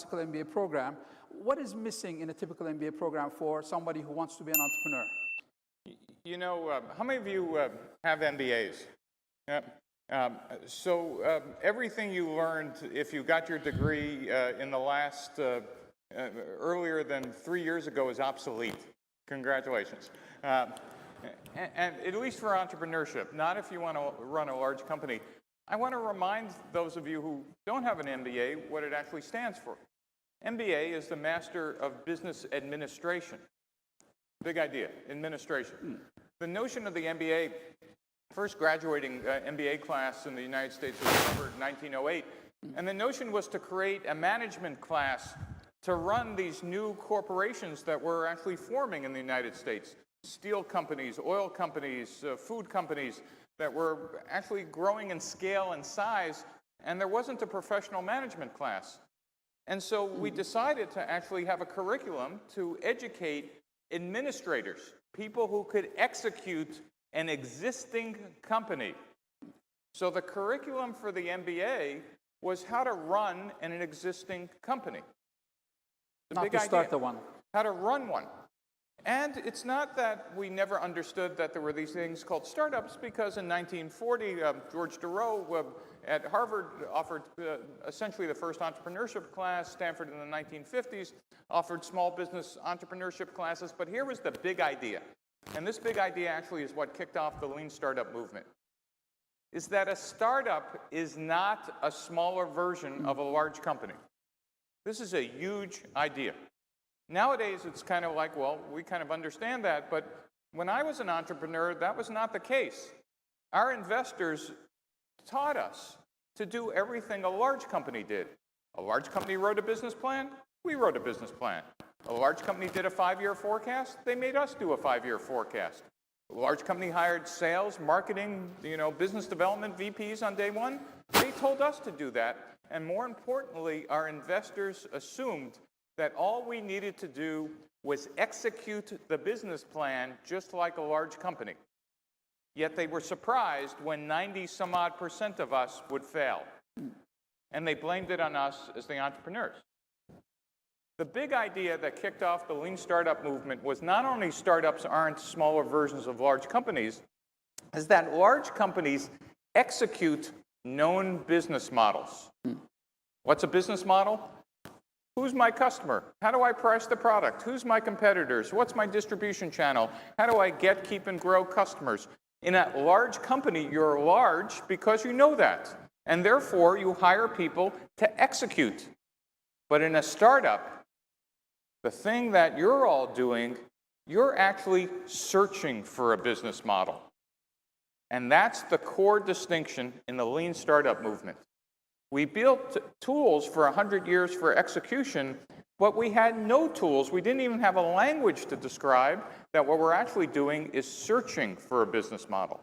classical MBA program. What is missing in a typical MBA program for somebody who wants to be an entrepreneur? You know, how many of you have MBAs? Yeah. Everything you learned, if you got your degree in the last, earlier than 3 years ago, is obsolete. Congratulations. And at least for entrepreneurship, not if you want to run a large company. I want to remind those of you who don't have an MBA what it actually stands for. MBA is the Master of Business Administration. Big idea, administration. The notion of the MBA, first graduating MBA class in the United States was Harvard in 1908, and the notion was to create a management class to run these new corporations that were actually forming in the United States. Steel companies, oil companies, food companies that were actually growing in scale and size, and there wasn't a professional management class. And so we decided to actually have a curriculum to educate administrators, people who could execute an existing company. So the curriculum for the MBA was how to run an existing company. Not to start the one. How to run one. And it's not that we never understood that there were these things called startups, because in 1940, George Deroe at Harvard offered essentially the first entrepreneurship class. Stanford in the 1950s offered small business entrepreneurship classes. But here was the big idea. And this big idea actually is what kicked off the lean startup movement. Is that a startup is not a smaller version of a large company. This is a huge idea. Nowadays, it's kind of like, well, we kind of understand that, but when I was an entrepreneur, that was not the case. Our investors taught us to do everything a large company did. A large company wrote a business plan, we wrote a business plan. A large company did a 5-year forecast, they made us do a 5-year forecast. A large company hired sales, marketing, business development VPs on day one. They told us to do that, and more importantly, our investors assumed that all we needed to do was execute the business plan just like a large company. Yet they were surprised when 90-some-odd% of us would fail. And they blamed it on us as the entrepreneurs. The big idea that kicked off the lean startup movement was not only startups aren't smaller versions of large companies, is that large companies execute known business models. What's a business model? Who's my customer? How do I price the product? Who's my competitors? What's my distribution channel? How do I get, keep, and grow customers? In a large company, you're large because you know that. And therefore, you hire people to execute. But in a startup, the thing that you're all doing, you're actually searching for a business model. And that's the core distinction in the lean startup movement. We built tools for 100 years for execution, but we had no tools. We didn't even have a language to describe that what we're actually doing is searching for a business model.